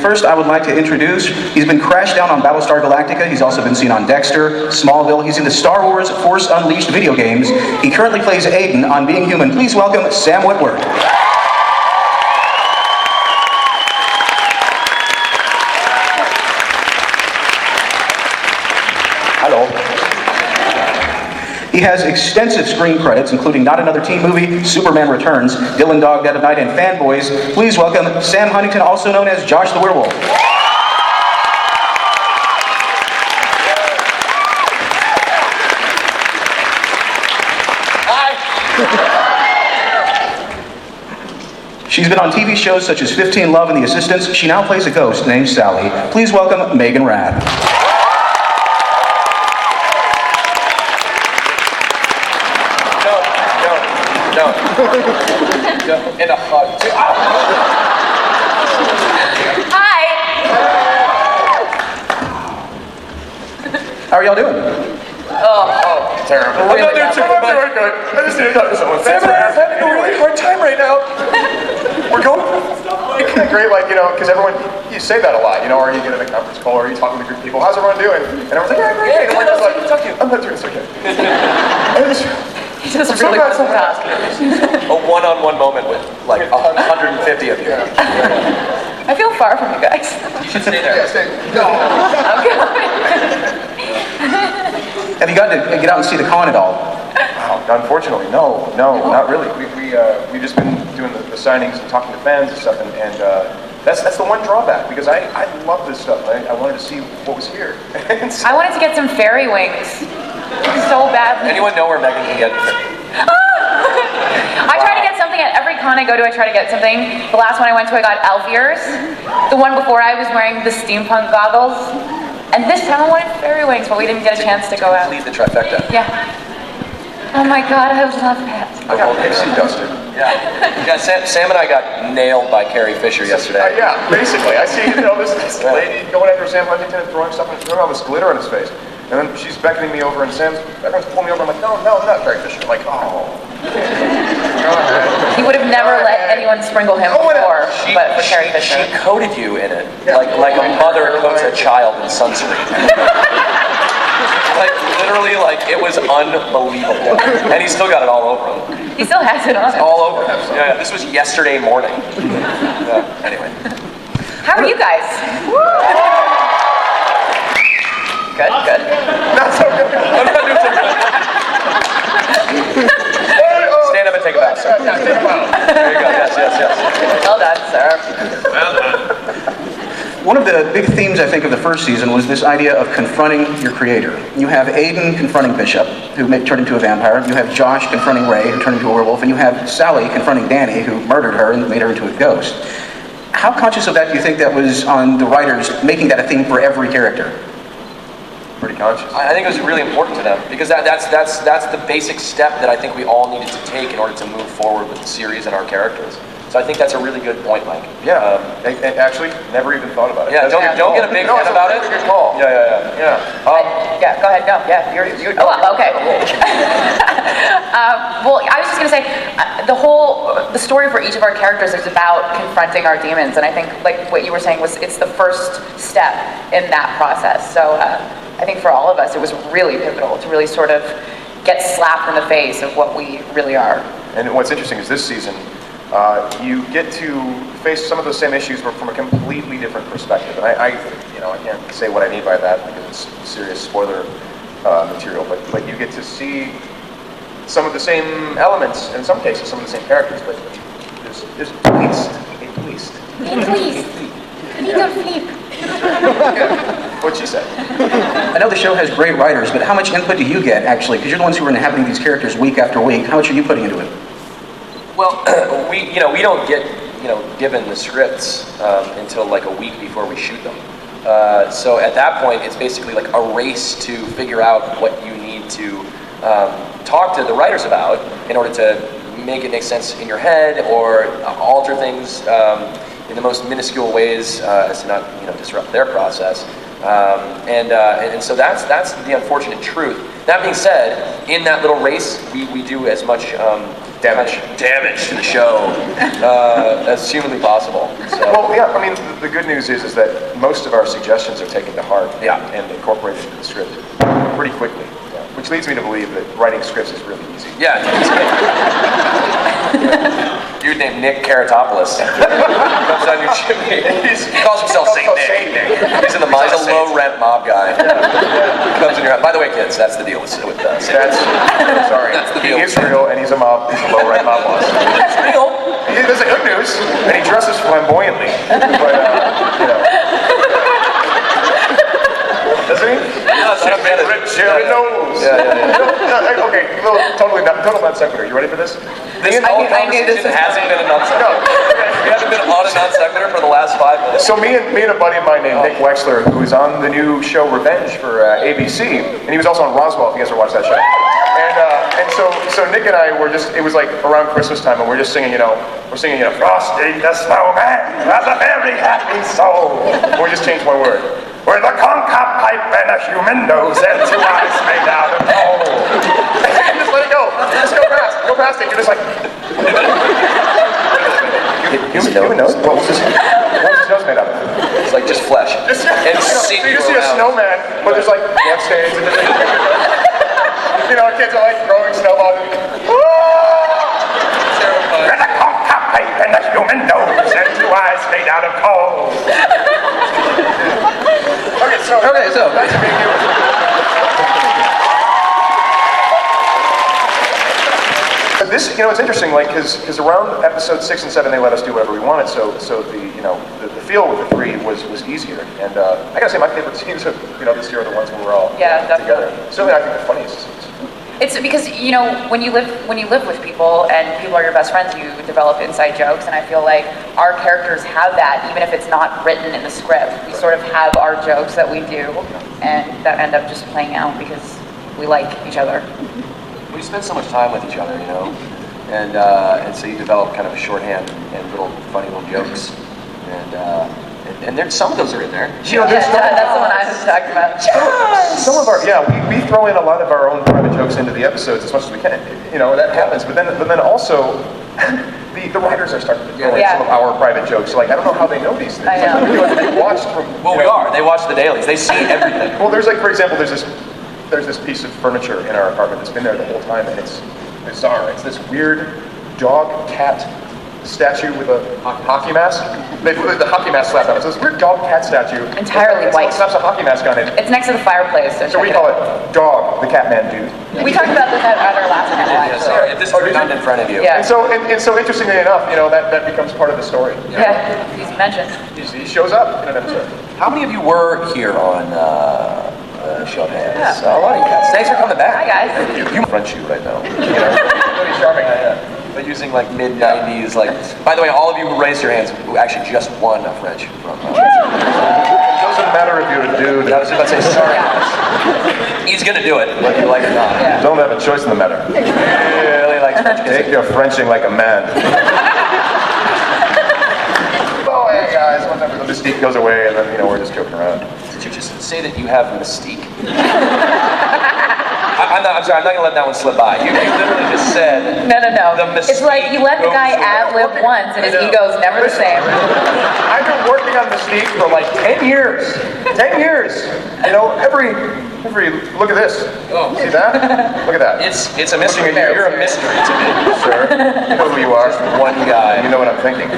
first I would like to introduce, he's been crashed down on Battlestar Galactica, he's also been seen on Dexter, Smallville, he's in the Star Wars Force Unleashed video games. He currently plays Aiden on Being Human. Please welcome Sam Witwer. Hello. He has extensive screen credits, including Not Another Teen Movie, Superman Returns, Dylan Dog, Dead of Night, and Fanboys. Please welcome Sam Huntington, also known as Josh the Werewolf. Hi. She's been on TV shows such as 15 Love and The Assistants. She now plays a ghost named Sally. Please welcome Megan Radd. And a hug too. Hi. How are y'all doing? Oh, terrible. I'm not doing very good. I just need to talk to someone. Sam, I'm having a really hard time right now. We're going. Great, like, you know, because everyone, you say that a lot, you know, or you get in a conference call, or you talking to a group of people, how's everyone doing? And everyone's like, yeah, great. And we're just like, I'm not doing so good. He does a really cool task. A one-on-one moment with like 150 of you. I feel far from you guys. You should stay there. Yeah, stay. No. Have you gotten to get out and see the con at all? Oh, unfortunately, no, not really. We've just been doing the signings and talking to fans and stuff, and that's the one drawback, because I love this stuff. I wanted to see what was here. So, I wanted to get some fairy wings so badly. anyone know where Megan can get? I try to get something at every con I go to. I try to get something. The last one I went to, I got elf ears. The one before, I was wearing the steampunk goggles. And this time I wanted fairy wings, but we didn't get a chance to go out. Leave the trifecta. Yeah. Oh my god, I love that. I got pixie dusted. Yeah, Sam and I got nailed by Carrie Fisher yesterday. Yeah, basically. I see, this lady going after Sam Huntington and throwing stuff, throwing all this glitter on his face. And then she's beckoning me over, and everyone's pulling me over. I'm like, no, not Carrie Fisher. I'm like, oh. He would have never let anyone sprinkle him before, but for Carrie Fisher. She coated you in it, like a mother coats a child in sunscreen. Like, literally, like, it was unbelievable. And he still got it all over him. He still has it on him. All over him. Yeah, this was yesterday morning. Anyway. How are you guys? Good. Not so good. I'm not doing so good. Stand up and take a bow, sir. Yeah, take a bow. There you go, yes. Well done, sir. Well done. One of the big themes, I think, of the first season was this idea of confronting your creator. You have Aiden confronting Bishop, who turned into a vampire. You have Josh confronting Ray, who turned into a werewolf. And you have Sally confronting Danny, who murdered her and made her into a ghost. How conscious of that do you think that was on the writers, making that a theme for every character? Pretty conscious. I think it was really important to them, because that's the basic step that I think we all needed to take in order to move forward with the series and our characters. So I think that's a really good point, Mike. Yeah, actually, never even thought about it. Yeah, don't get a big head about it. That's a good call. Yeah. Yeah, go ahead. No, yeah, you. Oh, well, okay. Well, I was just gonna say, the story for each of our characters is about confronting our demons, and I think, like what you were saying, it's the first step in that process. So I think for all of us, it was really pivotal to really sort of get slapped in the face of what we really are. And what's interesting is this season, you get to face some of those same issues, but from a completely different perspective. And I can't say what I mean by that because it's serious spoiler material. But you get to see some of the same elements, in some cases, some of the same characters. But there's at least. What'd she say? I know the show has great writers, but how much input do you get, actually? Because you're the ones who are inhabiting these characters week after week. How much are you putting into it? Well, we don't get given the scripts until like a week before we shoot them. So at that point, it's basically like a race to figure out what you need to talk to the writers about in order to make it make sense in your head, or alter things in the most minuscule ways as to not disrupt their process. And so that's the unfortunate truth. That being said, in that little race, we do as much damage to the show as humanly possible. So. Well, yeah, I mean, the good news is that most of our suggestions are taken to heart and incorporated into the script pretty quickly, which leads me to believe that writing scripts is really easy. Yeah. Dude named Nick Karatopoulos comes on your chimney. He calls himself Saint Nick. He's in the he's a low rent mob guy. Comes in your house. By the way, kids, that's the deal with Saint Nick. Sorry. That's the deal. He is real, and he's a mob. He's a low rent mob boss. That's real. There's the good news, and he dresses flamboyantly. But, you know. Doesn't he? Red cherry nose. Yeah. Okay, total non sequitur. You ready for this? This whole conversation hasn't been a non sequitur. We haven't been on a non sequitur for the last 5 minutes. So me and a buddy of mine named Nick Wexler, who is on the new show Revenge for ABC, and he was also on Roswell, if you guys ever watched that show. And so Nick and I were just, it was like around Christmas time, and we're just singing, Frosty the Snowman has a very happy soul. And we just changed one word. With a corncob pipe and a human nose and 2 eyes made out of coal. And just let it go. Just go past it. You're just like... Human nose? What was his nose made out of? It's like just flesh. So you just see a snowman, but there's like blood stains and kids are like throwing snowballs and... With a corncob pipe and a human nose and 2 eyes made out of coal. Okay, so that's a big deal. This, it's interesting, like, because around episode 6 and 7 they let us do whatever we wanted, so the feel with the 3 was easier, and I gotta say my favorite scenes of this year are the ones where we're all together. Certainly, I think the funniest scenes. It's because, when you live with people and people are your best friends, you develop inside jokes, and I feel like our characters have that, even if it's not written in the script. We sort of have our jokes that we do, and that end up just playing out because we like each other. We spend so much time with each other, and so you develop kind of a shorthand and little funny little jokes, and there's some of those are in there. That's the one I was talking about. Some of our, we throw in a lot of our own private jokes into the episodes as much as we can. That happens. But then also, the writers are starting to throw in some of our private jokes. Like, I don't know how they know these things. I know. Like, they watched from. Well, we are. They watch the dailies. They see everything. Well, there's like, for example, there's this piece of furniture in our apartment that's been there the whole time, and it's bizarre. It's this weird dog-cat statue with a hockey mask. They put the hockey mask slapped on it. So this weird dog-cat statue. Entirely white. Slaps a hockey mask on it. It's next to the fireplace. So we call it Dog, the Catman Dude. We talked about this at our last panel, actually. Sorry, if this is written in front of you. Yeah. And so interestingly enough, that becomes part of the story. Yeah, he's mentioned. He shows up in an episode. How many of you were here on Show of Hands? A lot of you guys. Thanks for coming back. Hi, guys. You French you right now. Really charming. But using like mid-90s, by the way, all of you who raised your hands who actually just won a French from It doesn't matter if you're a dude. I was about to say, sorry guys. He's gonna do it, whether you like it or not. You don't have a choice in the matter. He really likes French Take kissing. your Frenching like a man. Oh, hey guys, whenever the mystique goes away, and then we're just joking around. Did you just say that you have mystique? I'm sorry, I'm not gonna let that one slip by. You literally just said. No. The mystique. It's like you let the guy ad-lib once and his ego's never the same. I've been working on Mystique for like 10 years. 10 years. Every look at this. Oh. See that? Look at that. It's a mystery. You're a mystery to me. Sir, you know who you are. One guy. You know what I'm thinking.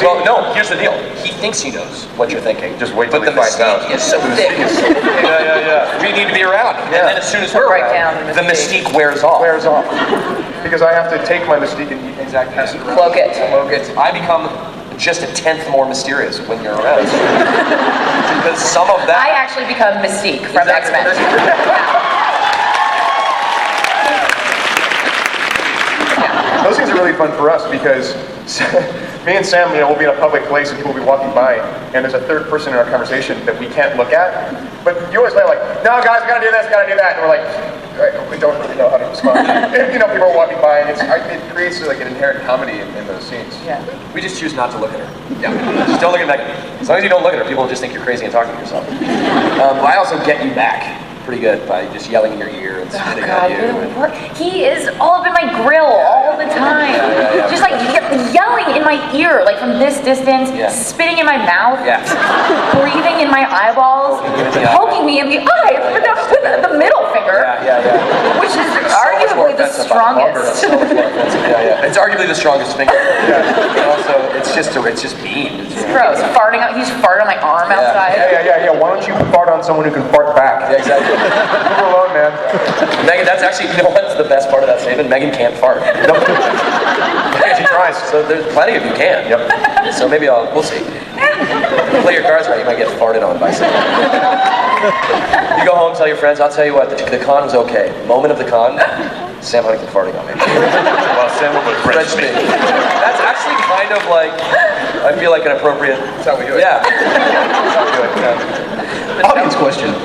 Well, no, here's the deal. He thinks he knows what you're thinking. Just wait till but he finds out. But the mystique is so thick. Yeah. We need to be around. Yeah. And then as soon as we're Break around, down the mystique wears off. Wears off. Because I have to take my Mystique and Exactly. Cloak it. I become just a tenth more mysterious when you're around. Because some of that... I actually become Mystique from Exactly. X-Men. Those things are really fun for us because me and Sam, we'll be in a public place and people will be walking by and there's a third person in our conversation that we can't look at. But you always play like, no guys, we gotta do this, gotta do that. And we're like, we don't really know how to respond. And, people are walking by and it creates like an inherent comedy in those scenes. Yeah. We just choose not to look at her. Yeah. Just don't look at her. As long as you don't look at her, people will just think you're crazy and talking to yourself. But I also get you back. pretty good by just yelling in your ear and Oh spitting God, at you. And, he is all up in my grill all the time. Yeah. Just like yelling in my ear, like from this distance, Yeah. spitting in my mouth, Yeah. breathing in my eyeballs, poking me in the eye with the middle finger, which is arguably the strongest. Yeah. It's arguably the strongest finger. Yeah. And also, it's just mean. It's gross. He's farting on my arm outside. Yeah. Why don't you fart on someone who can fart back? Yeah, exactly. Leave her alone, man. Megan, that's actually, you know what's the best part of that statement? Megan can't fart. She tries. So there's plenty of you can. Yep. So maybe we'll see. Play your cards right, you might get farted on by someone. You go home, tell your friends, I'll tell you what, the con was okay. Moment of the con, Sam Huntington farting on me. Well, Sam would French me. That's actually kind of like, I feel like an appropriate. That's how we do it. Yeah. That's how we do it. Yeah. Audience question.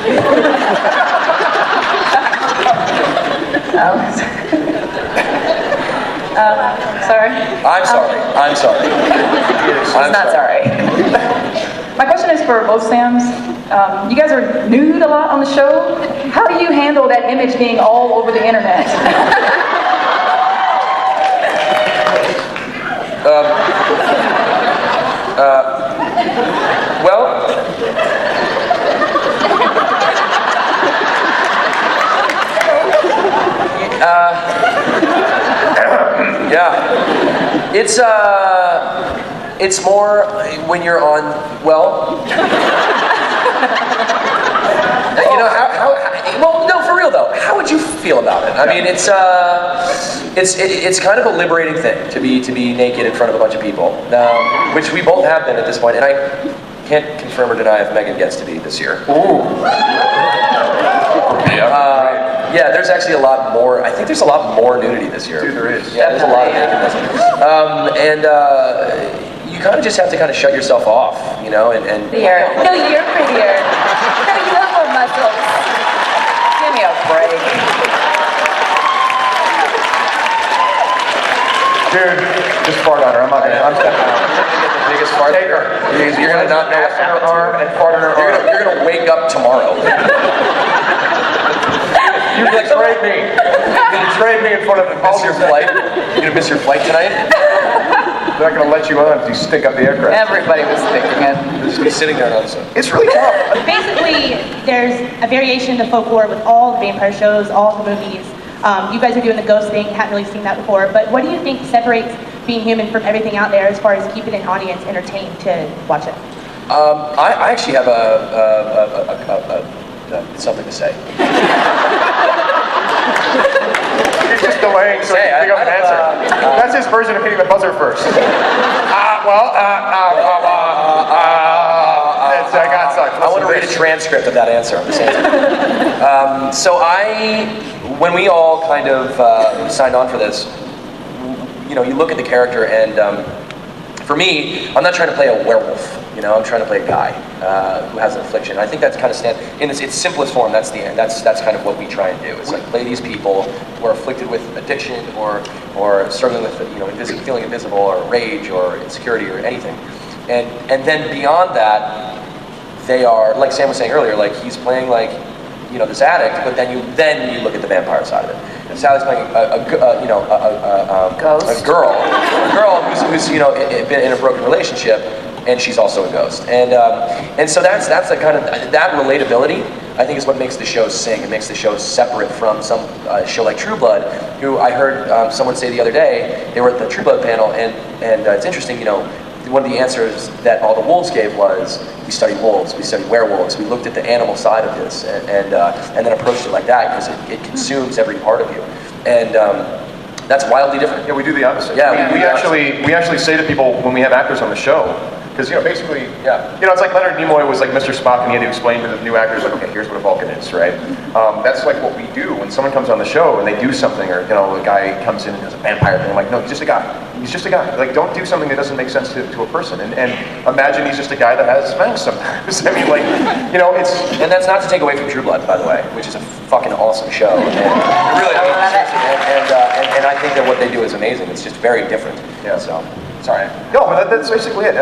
Sorry. I'm sorry. He's not sorry. My question is for both Sams. You guys are nude a lot on the show. How do you handle that image being all over the internet? Yeah. It's more when you're on, well, you know, well, no, for real though, how would you feel about it? I mean, it's kind of a liberating thing to be naked in front of a bunch of people, which we both have been at this point, and I can't confirm or deny if Megan gets to be this year. Ooh. Yeah, there's actually a lot more. I think there's a lot more nudity this year. Dude, there is. Yeah, there's a lot of nakedness. You kind of just have to kind of shut yourself off, you know, and No, you're prettier. No, you have more muscles. Give me a break. Dude, just fart on her. I'm stepping out. biggest fart. Take her. You're gonna not know what Ass in her happened to arm her. and fart on her arm. You're gonna wake up tomorrow. You betrayed me. You betrayed me in front of Miss your flight. You're gonna miss your flight tonight. They're not gonna let you on if you stink up the aircraft. Everybody was thinking it. Just be sitting there and also. It's really tough. Basically, there's a variation to folklore with all the vampire shows, all the movies. You guys are doing the ghost thing, haven't really seen that before, but what do you think separates being human from everything out there as far as keeping an audience entertained to watch it? I actually have something to say. He's just delaying so he can think of an answer. That's his version of hitting the buzzer first. I got sucked. I want to read a transcript of that answer. I'm just answering. So when we all kind of signed on for this, you know, you look at the character and for me, I'm not trying to play a werewolf. You know, I'm trying to play a guy who has an affliction. I think that's kind of in its simplest form. That's kind of what we try and do. It's like play these people who are afflicted with addiction or struggling with feeling invisible or rage or insecurity or anything. And then beyond that, they are, like Sam was saying earlier, like he's playing like, you know, this addict, but then you look at the vampire side of it. And Sally's playing a girl who's been in a broken relationship, and she's also a ghost. And so that's the kind of that relatability, I think, is what makes the show sing. It makes the show separate from some show like True Blood, who I heard someone say the other day. They were at the True Blood panel, and it's interesting, you know. One of the answers that all the wolves gave was, we studied wolves, we studied werewolves, we looked at the animal side of this, and then approached it like that, because it consumes every part of you. And that's wildly different. Yeah, we do the opposite. Yeah, we actually say to people when we have actors on the show, because basically, it's like Leonard Nimoy was like Mr. Spock, and he had to explain to the new actors, like, okay, here's what a Vulcan is, right? That's like what we do when someone comes on the show and they do something, or a guy comes in and does a vampire thing. I'm like, no, he's just a guy. He's just a guy. Like, don't do something that doesn't make sense to a person. And imagine he's just a guy that has fangs sometimes. I mean, like, it's. And that's not to take away from True Blood, by the way, which is a fucking awesome show. And really, and I think that what they do is amazing. It's just very different. Yeah. So, sorry. No, but that's basically it.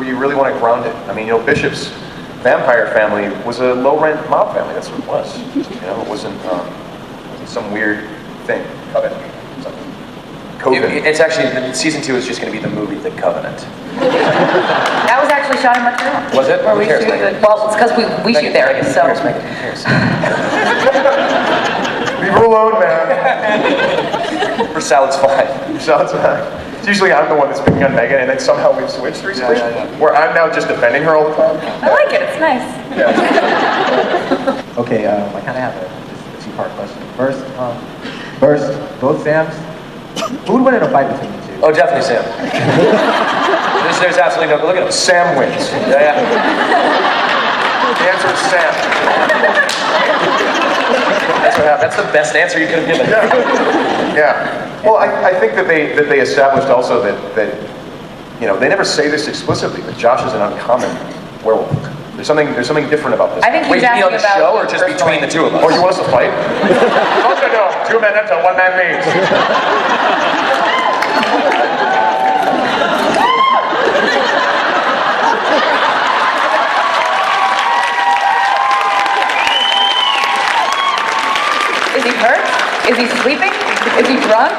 We really want to ground it. I mean, Bishop's vampire family was a low-rent mob family. That's what it was. It wasn't some weird thing. Covenant. Something. Coven. It's actually, season 2 is just going to be the movie The Covenant. That was actually shot in Montreal. Was it? Where we Who cares, shoot Megan? well, it's because we shoot there, Megan, so. Who cares, Megan? Who cares? Leave her alone, man. For salad's fine. Sounds fine. It's usually I'm the one that's picking on Megan, and then somehow we've switched recently, where I'm now just defending her all the time. I like it, it's nice. Okay, I kind of have a two-part question. First, both Sams, who would win in a fight between the two? Oh, definitely Sam. There's absolutely no, look at him. Sam wins. Yeah. The answer is Sam. That's what happened. That's the best answer you could have given. Yeah. Well, I think that they established also that they never say this explicitly, but Josh is an uncommon werewolf. There's something different about this. I think Wait, he's you mean on asking the about show you or just between the two of us? Oh, you want us to fight? No. 2 men enter, 1 man leaves. Is he hurt? Is he sleeping? Is he drunk?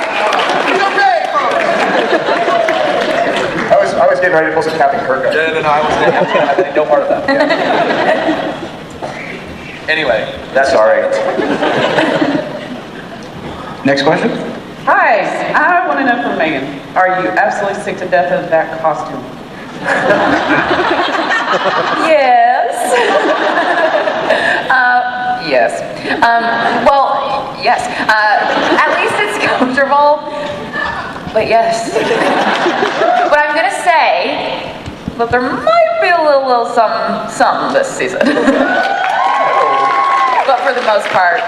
I was getting ready to pull some Captain Kirk out. No, I wasn't having no part of that. Anyway, that's Sorry. Next question? Hi, I want to know from Megan, are you absolutely sick to death of that costume? Yes. Yes. Well, yes. At least it's comfortable. But yes. But I'm gonna say that there might be a little something this season. But for the most part,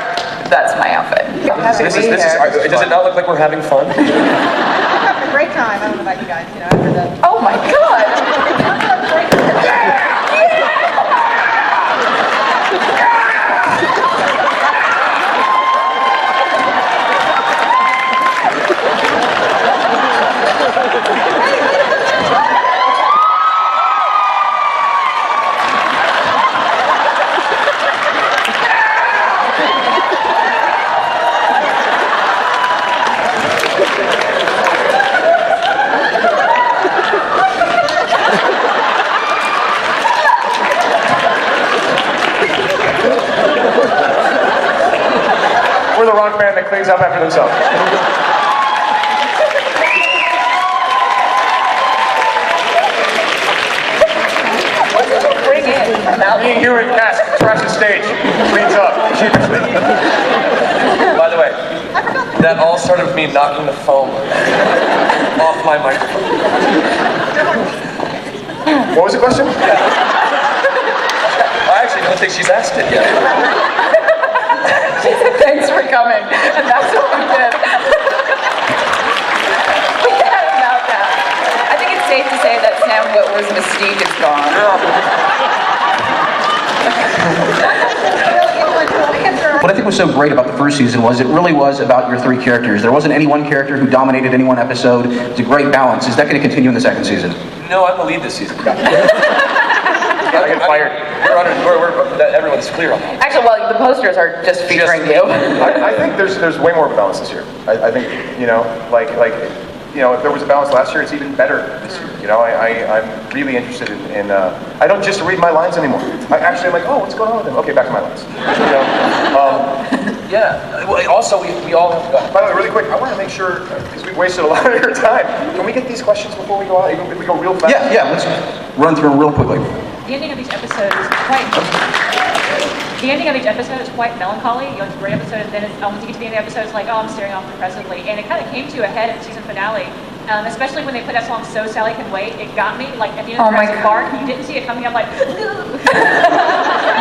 that's my outfit. does it not look like we're having fun? Having a great time. I don't know about you guys, after the... Oh my god! We're the rock band that cleans up after themselves. Bring it. Me and Hugh and Cass trash the stage, cleans up, sheepishly. By the way, that all started with me knocking the foam off my microphone. What was the question? I actually don't think she's asked it yet. She said, thanks for coming. And that's what we did. We had a meltdown. I think it's safe to say that Sam Witwer's mystique is gone. What I think was so great about the first season was it really was about your 3 characters. There wasn't any one character who dominated any one episode. It's a great balance. Is that going to continue in the second season? No, I'm the lead this season. I get fired. Everyone's clear on that. Actually, well, the posters are just featuring you. I think there's way more of a balance this year. I think, if there was a balance last year, it's even better this year. I'm really interested in I don't just read my lines anymore. I'm like, oh, what's going on with them? Okay, back to my lines. Yeah. Well, also, we all have. By the way, really quick, I want to make sure, because we've wasted a lot of your time, can we get these questions before we go out? If we go real fast? Yeah, let's run through them real quickly. The ending of each episode is quite. The ending of each episode is quite melancholy. It's a great episode, and then once you get to the end of the episode, it's like, oh, I'm staring off depressively. And it kind of came to a head at the season finale, especially when they put that song "So Sally Can Wait." It got me. Like at the end of Jurassic Park, you didn't see it coming up. Like,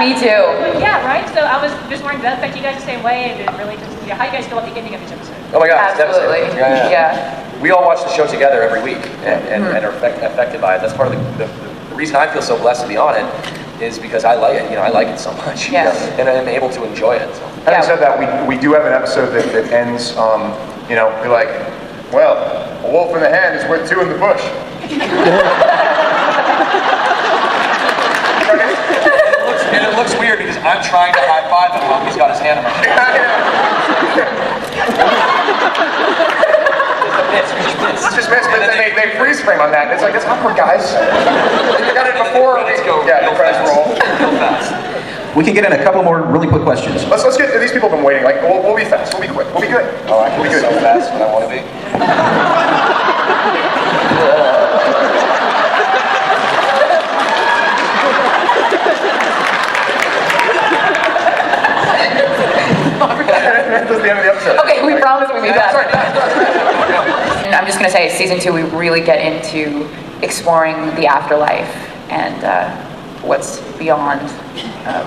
Me too. yeah, right. So I was just wondering, does that affect you guys the same way? And it really just, how you guys feel about the ending of each episode? Oh my God, it's Absolutely. devastating. Yeah. We all watch the show together every week and are affected by it. That's part of the reason I feel so blessed to be on it is because I like it. I like it so much. Yes. And I'm able to enjoy it. So. Having said that, we do have an episode that ends, we're like, well, a wolf in the hand is worth 2 in the bush. I'm trying to high five him while he's got his hand on my shoulder. It's just missed, but then they freeze frame on that. And it's like, it's awkward, guys. You got it before. Let's go. Yeah, the credits roll. Real fast. We can get in a couple more really quick questions. Let's get, these people have been waiting. Like, we'll be fast. We'll be quick. We'll be good. Oh, I can We'll be be so good. fast when I want to be. This is the end of the episode. Okay, we promise we'll be back. Sorry. And I'm just going to say, season 2, we really get into exploring the afterlife and what's beyond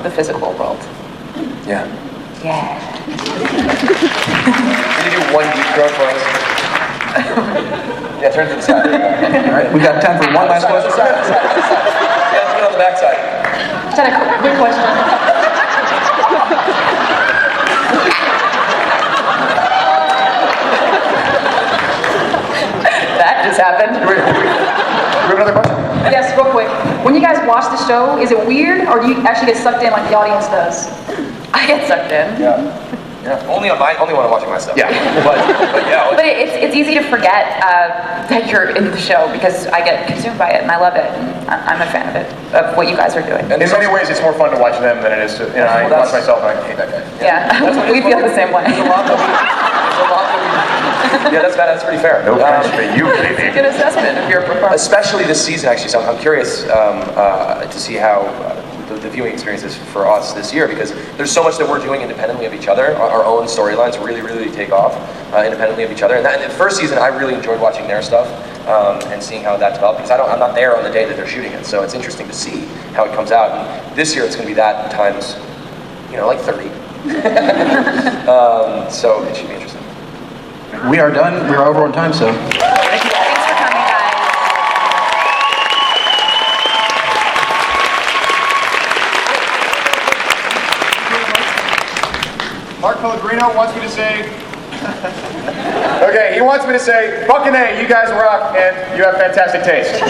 the physical world. Yeah. Yeah. Can you do one deep throat for us? Yeah, turn to the side. There you go. All right, we've got time for one last question. Yeah, put it on the backside. Just had a quick question. That just happened. Do we have another question? Yes, real quick. When you guys watch the show, is it weird or do you actually get sucked in like the audience does? I get sucked in. Yeah. Only when I'm watching my stuff. Yeah. But yeah. But it's easy to forget that you're in the show because I get consumed by it and I love it. And I'm a fan of it, of what you guys are doing. In many ways, it's more fun to watch them than it is to, I watch myself and I hate that guy. Yeah, we feel the same way. There's a lot that we, yeah, that's pretty fair. No pressure, but you baby. Good assessment of your performance. Especially this season, actually. So I'm curious to see how the viewing experience is for us this year, because there's so much that we're doing independently of each other. Our own storylines really take off independently of each other. And in the first season, I really enjoyed watching their stuff and seeing how that developed, because I'm not there on the day that they're shooting it. So it's interesting to see how it comes out. And this year, it's going to be that times, like 30. So it should be interesting. We are done. We're over on time, so. Thanks for coming, guys. Mark Pellegrino wants me to say... Okay, he wants me to say, fucking A, you guys rock, and you have fantastic taste.